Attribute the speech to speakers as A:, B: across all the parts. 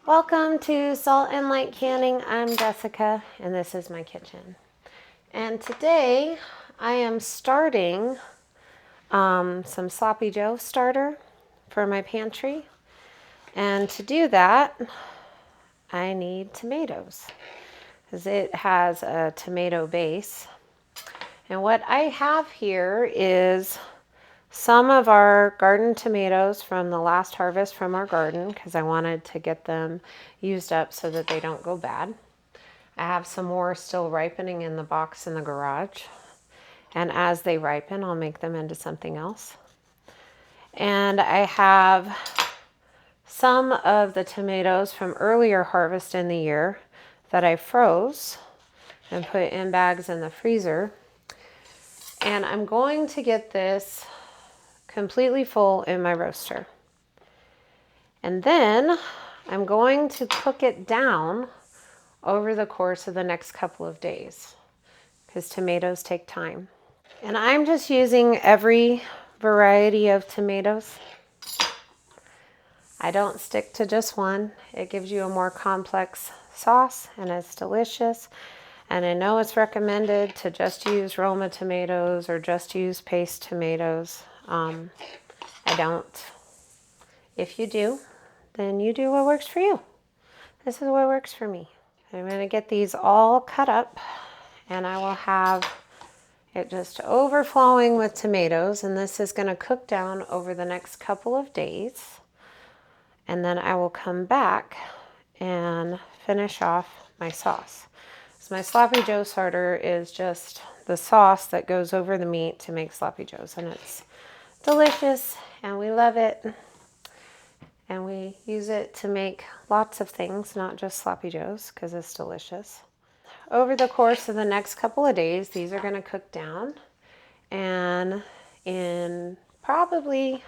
A: Welcome to Salt and Light Canning. I'm Jessica and this is my kitchen. And today I am starting some Sloppy Joe starter for my pantry. And to do that, I need tomatoes because it has a tomato base. And what I have here is some of our garden tomatoes from the last harvest from our garden because I wanted to get them used up so that they don't go bad. I have some more still ripening in the box in the garage. And as they ripen, I'll make them into something else. And I have some of the tomatoes from earlier harvest in the year that I froze and put in bags in the freezer. And I'm going to get this completely full in my roaster. And then I'm going to cook it down over the course of the next couple of days because tomatoes take time. And I'm just using every variety of tomatoes. I don't stick to just one. It gives you a more complex sauce and it's delicious. And I know it's recommended to just use Roma tomatoes or just use paste tomatoes. I don't. If you do, then you do what works for you. This is what works for me. I'm going to get these all cut up and I will have it just overflowing with tomatoes, and this is going to cook down over the next couple of days. And then I will come back and finish off my sauce. So my Sloppy Joe starter is just the sauce that goes over the meat to make Sloppy Joes, and it's delicious and we love it. And we use it to make lots of things, not just Sloppy Joes, because it's delicious. Over the course of the next couple of days, these are going to cook down. And in probably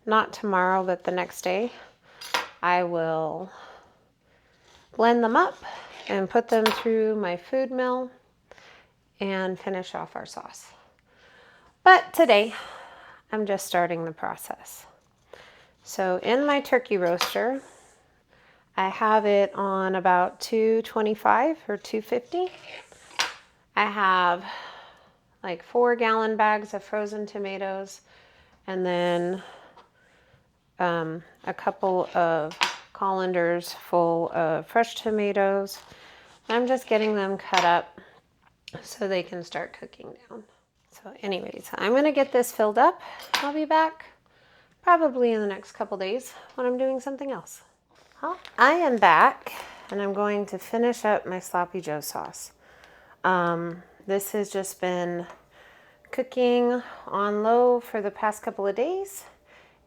A: not tomorrow, but the next day, I will blend them up and put them through my food mill and finish off our sauce. But today, I'm just starting the process. So in my turkey roaster, I have it on about 225 or 250. I have like 4-gallon bags of frozen tomatoes and then a couple of colanders full of fresh tomatoes. I'm just getting them cut up so they can start cooking down. So anyways, I'm going to get this filled up. I'll be back probably in the next couple days when I'm doing something else. Well, I am back and I'm going to finish up my Sloppy Joe sauce. This has just been cooking on low for the past couple of days,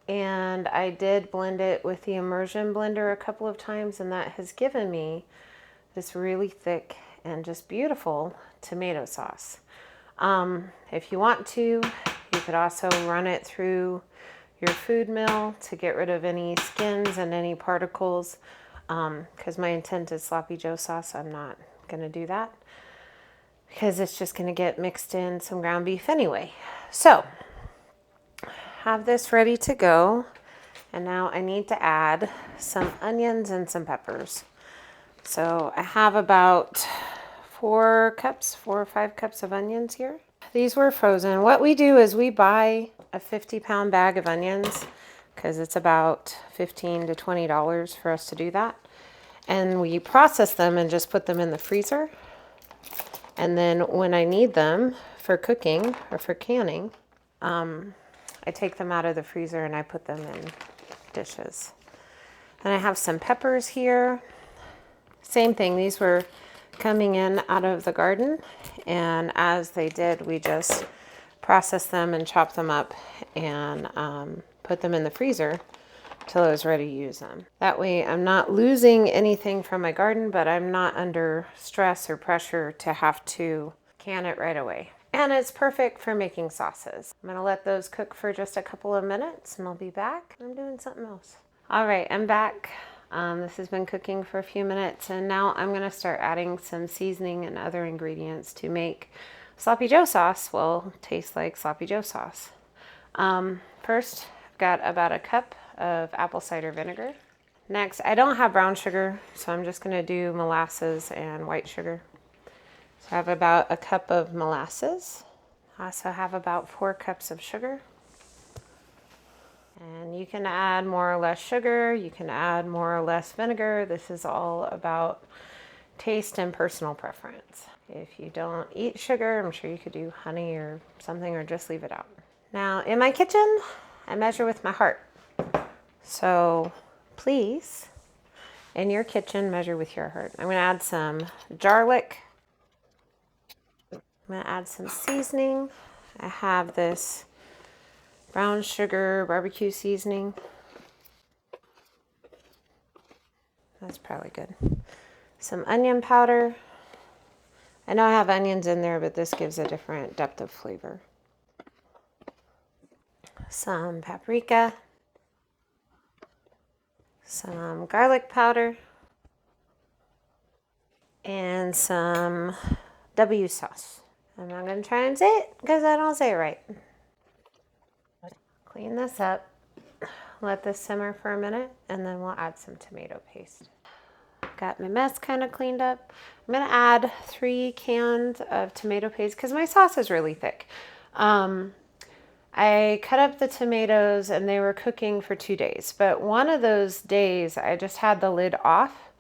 A: and I did blend it with the immersion blender a couple of times, and that has given me this really thick and just beautiful tomato sauce. If you want to, you could also run it through your food mill to get rid of any skins and any particles. Because my intent is Sloppy Joe sauce, I'm not going to do that because it's just going to get mixed in some ground beef anyway. So have this ready to go, and now I need to add some onions and some peppers. So I have about 4 or 5 cups of onions here. These were frozen. What we do is we buy a 50-pound bag of onions because it's about $15 to $20 for us to do that. And we process them and just put them in the freezer. And then when I need them for cooking or for canning, I take them out of the freezer and I put them in dishes. And I have some peppers here. Same thing, these were coming in out of the garden, and as they did, we just processed them and chopped them up and put them in the freezer till I was ready to use them. That way I'm not losing anything from my garden, but I'm not under stress or pressure to have to can it right away. And it's perfect for making sauces. I'm gonna let those cook for just a couple of minutes and I'll be back. I'm doing something else. All right, I'm back. This has been cooking for a few minutes, and now I'm going to start adding some seasoning and other ingredients to make Sloppy Joe sauce will taste like Sloppy Joe sauce. First, I've got about a cup of apple cider vinegar. Next, I don't have brown sugar, so I'm just gonna do molasses and white sugar. So I have about a cup of molasses. I also have about 4 cups of sugar. And you can add more or less sugar, you can add more or less vinegar. This is all about taste and personal preference. If you don't eat sugar, I'm sure you could do honey or something, or just leave it out. Now, in my kitchen, I measure with my heart. So please, in your kitchen, measure with your heart. I'm gonna add some garlic. I'm gonna add some seasoning. I have this brown sugar barbecue seasoning. That's probably good. Some onion powder. I know I have onions in there, but this gives a different depth of flavor. Some paprika. Some garlic powder. And some W sauce. I'm not going to try and say it because I don't say it right. Clean this up. Let this simmer for a minute, and then we'll add some tomato paste. Got my mess kind of cleaned up. I'm gonna add 3 cans of tomato paste because my sauce is really thick. I cut up the tomatoes and they were cooking for 2 days, but one of those days I just had the lid off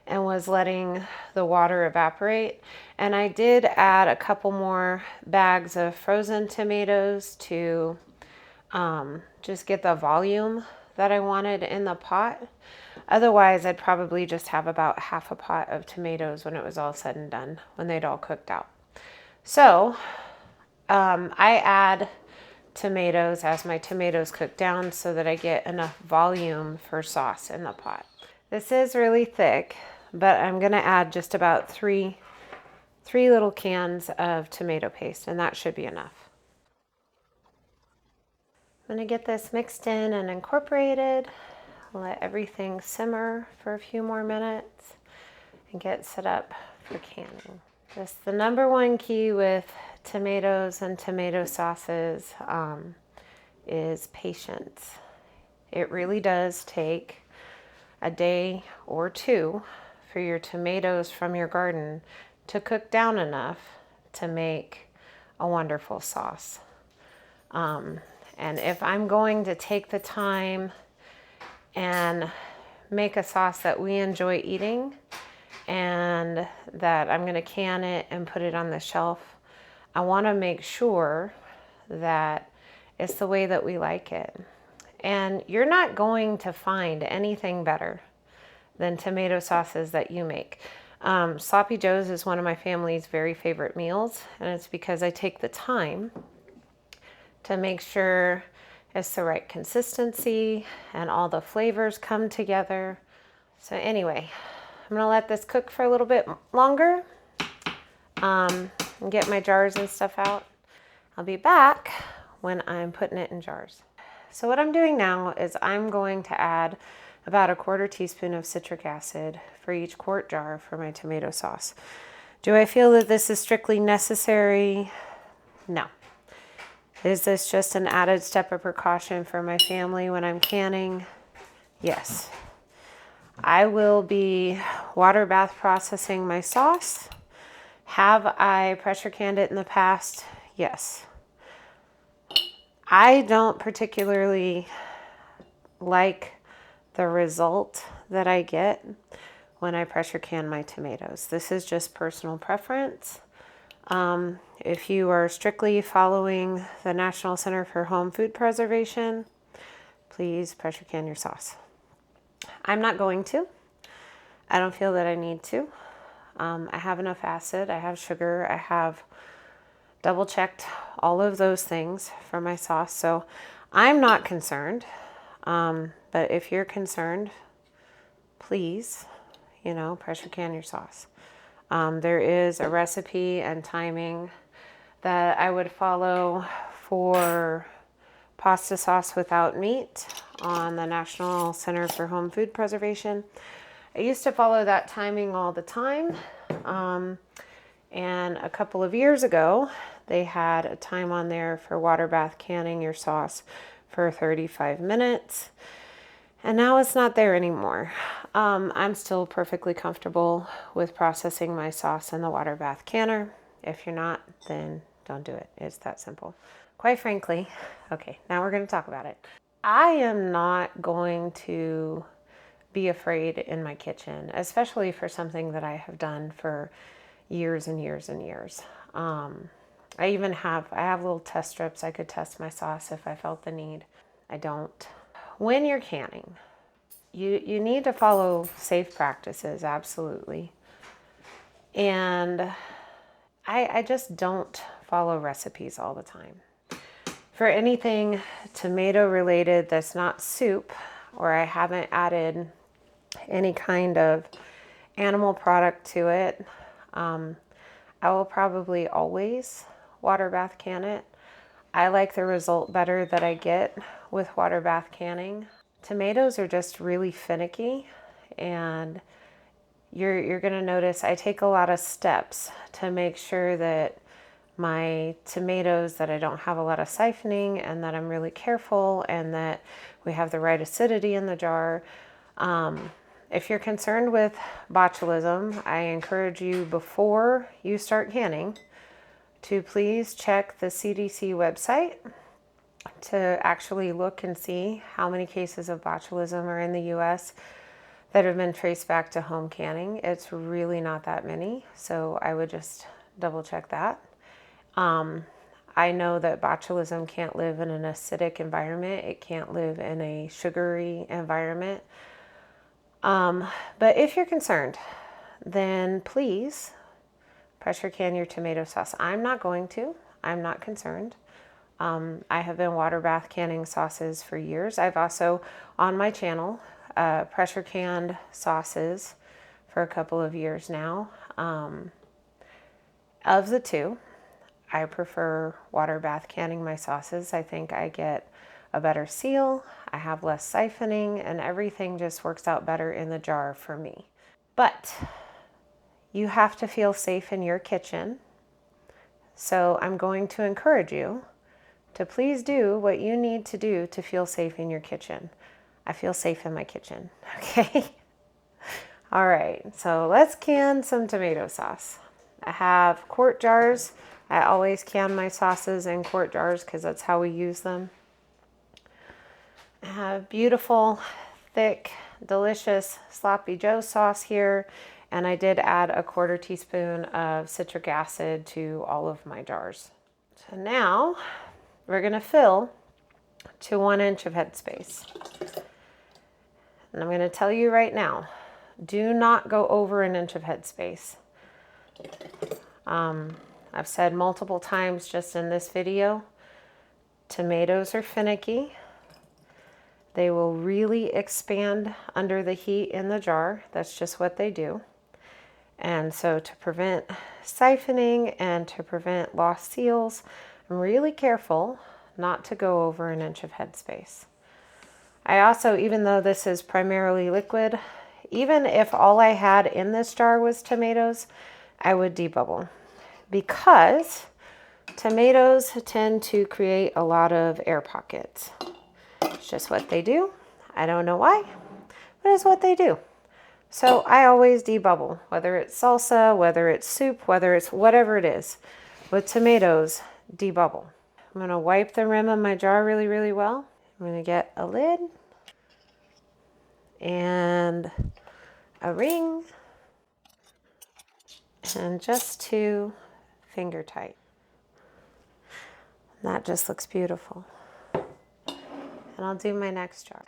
A: and was letting the water evaporate. And I did add a couple more bags of frozen tomatoes to just get the volume that I wanted in the pot. Otherwise, I'd probably just have about half a pot of tomatoes when it was all said and done, when they'd all cooked out. So I add tomatoes as my tomatoes cook down so that I get enough volume for sauce in the pot. This is really thick, but I'm gonna add just about three little cans of tomato paste, and that should be enough. I'm gonna get this mixed in and incorporated. Let everything simmer for a few more minutes and get set up for canning. Just the #1 key with tomatoes and tomato sauces is patience. It really does take a day or 2 for your tomatoes from your garden to cook down enough to make a wonderful sauce. And if I'm going to take the time and make a sauce that we enjoy eating and that I'm going to can it and put it on the shelf, I want to make sure that it's the way that we like it. And you're not going to find anything better than tomato sauces that you make. Sloppy Joe's is one of my family's very favorite meals, and it's because I take the time to make sure it's the right consistency and all the flavors come together. So anyway, I'm gonna let this cook for a little bit longer and get my jars and stuff out. I'll be back when I'm putting it in jars. So what I'm doing now is I'm going to add about 1/4 teaspoon of citric acid for each quart jar for my tomato sauce. Do I feel that this is strictly necessary? No. Is this just an added step of precaution for my family when I'm canning? Yes. I will be water bath processing my sauce. Have I pressure canned it in the past? Yes. I don't particularly like the result that I get when I pressure can my tomatoes. This is just personal preference. If you are strictly following the National Center for Home Food Preservation, please pressure can your sauce. I'm not going to. I don't feel that I need to. I have enough acid, I have sugar, I have double checked all of those things for my sauce, so I'm not concerned. But if you're concerned, please, pressure can your sauce. There is a recipe and timing that I would follow for pasta sauce without meat on the National Center for Home Food Preservation. I used to follow that timing all the time. And a couple of years ago, they had a time on there for water bath canning your sauce for 35 minutes. And now it's not there anymore. I'm still perfectly comfortable with processing my sauce in the water bath canner. If you're not, then don't do it. It's that simple. Quite frankly, okay, now we're going to talk about it. I am not going to be afraid in my kitchen, especially for something that I have done for years and years and years. I have little test strips. I could test my sauce if I felt the need. I don't. When you're canning, you need to follow safe practices, absolutely. And I just don't follow recipes all the time. For anything tomato related that's not soup, or I haven't added any kind of animal product to it, I will probably always water bath can it. I like the result better that I get with water bath canning. Tomatoes are just really finicky, and you're going to notice I take a lot of steps to make sure that my tomatoes, that I don't have a lot of siphoning, and that I'm really careful, and that we have the right acidity in the jar. If you're concerned with botulism, I encourage you, before you start canning, to please check the CDC website to actually look and see how many cases of botulism are in the US that have been traced back to home canning. It's really not that many, so I would just double check that. I know that botulism can't live in an acidic environment. It can't live in a sugary environment. But if you're concerned, then please pressure can your tomato sauce. I'm not going to. I'm not concerned. I have been water bath canning sauces for years. I've also, on my channel, pressure canned sauces for a couple of years now. Of the two, I prefer water bath canning my sauces. I think I get a better seal, I have less siphoning, and everything just works out better in the jar for me. But you have to feel safe in your kitchen. So I'm going to encourage you to please do what you need to do to feel safe in your kitchen. I feel safe in my kitchen, okay? All right, so let's can some tomato sauce. I have quart jars. I always can my sauces in quart jars because that's how we use them. I have beautiful, thick, delicious Sloppy Joe sauce here, and I did add a 1/4 teaspoon of citric acid to all of my jars. So now we're going to fill to 1 inch of headspace. And I'm going to tell you right now, do not go over 1 inch of headspace. I've said multiple times just in this video, tomatoes are finicky. They will really expand under the heat in the jar. That's just what they do. And so to prevent siphoning and to prevent lost seals, I'm really careful not to go over 1 inch of headspace. I also, even though this is primarily liquid, even if all I had in this jar was tomatoes, I would debubble, because tomatoes tend to create a lot of air pockets. It's just what they do. I don't know why, but it's what they do. So I always debubble, whether it's salsa, whether it's soup, whether it's whatever it is. With tomatoes, debubble. I'm going to wipe the rim of my jar really, really well. I'm going to get a lid and a ring and just 2 finger tight. And that just looks beautiful. And I'll do my next jar.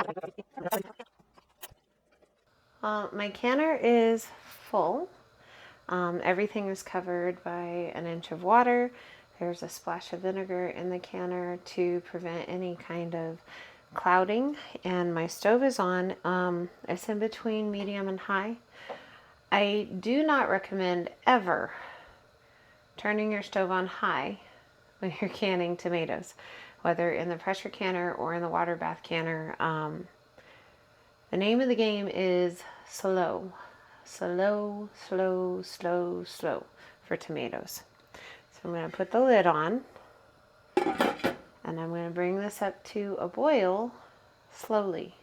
A: My canner is full. Everything is covered by 1 inch of water. There's a splash of vinegar in the canner to prevent any kind of clouding. And my stove is on. It's in between medium and high. I do not recommend ever turning your stove on high when you're canning tomatoes, whether in the pressure canner or in the water bath canner. The name of the game is slow. Slow, slow, slow, slow for tomatoes. So I'm going to put the lid on, and I'm going to bring this up to a boil slowly.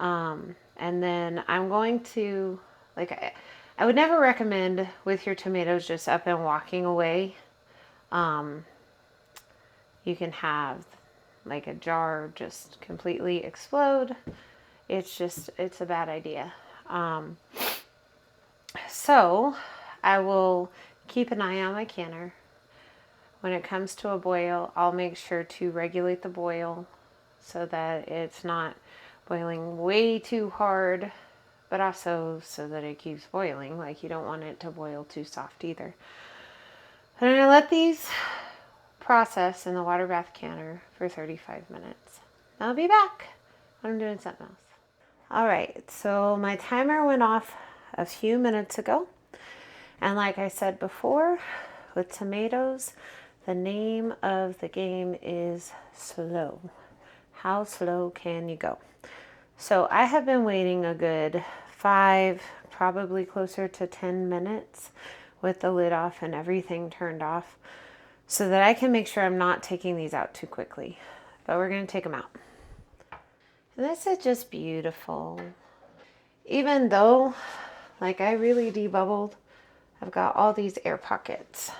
A: And then I'm going to, like, I would never recommend with your tomatoes just up and walking away. You can have like a jar just completely explode. It's a bad idea. So I will keep an eye on my canner. When it comes to a boil, I'll make sure to regulate the boil so that it's not boiling way too hard, but also so that it keeps boiling. Like, you don't want it to boil too soft either. I'm going to let these process in the water bath canner for 35 minutes. I'll be back when I'm doing something else. All right, so my timer went off a few minutes ago. And like I said before, with tomatoes, the name of the game is slow. How slow can you go? So I have been waiting a good 5, probably closer to 10 minutes with the lid off and everything turned off so that I can make sure I'm not taking these out too quickly. But we're going to take them out. And this is just beautiful. Even though, like, I really debubbled, I've got all these air pockets.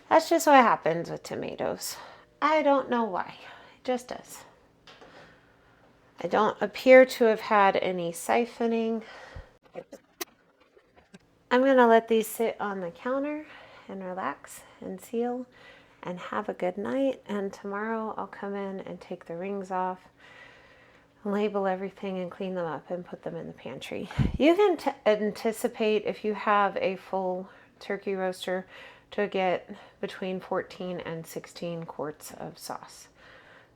A: That's just what happens with tomatoes. I don't know why. It just does. I don't appear to have had any siphoning. I'm going to let these sit on the counter and relax and seal and have a good night. And tomorrow I'll come in and take the rings off, label everything and clean them up and put them in the pantry. You can anticipate, if you have a full turkey roaster, to get between 14 and 16 quarts of sauce.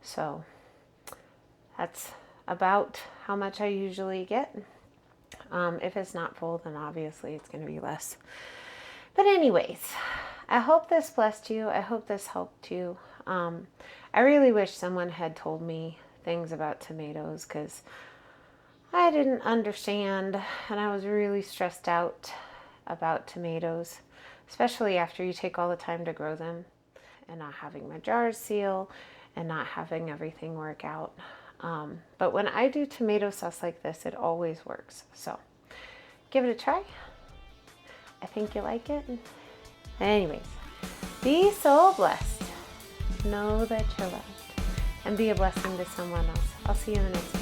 A: So that's about how much I usually get. If it's not full, then obviously it's going to be less. But anyways, I hope this blessed you. I hope this helped you. I really wish someone had told me things about tomatoes, because I didn't understand and I was really stressed out about tomatoes, especially after you take all the time to grow them and not having my jars seal and not having everything work out. But when I do tomato sauce like this, it always works. So give it a try. I think you like it. Anyways, be so blessed. Know that you're loved and be a blessing to someone else. I'll see you in the next video.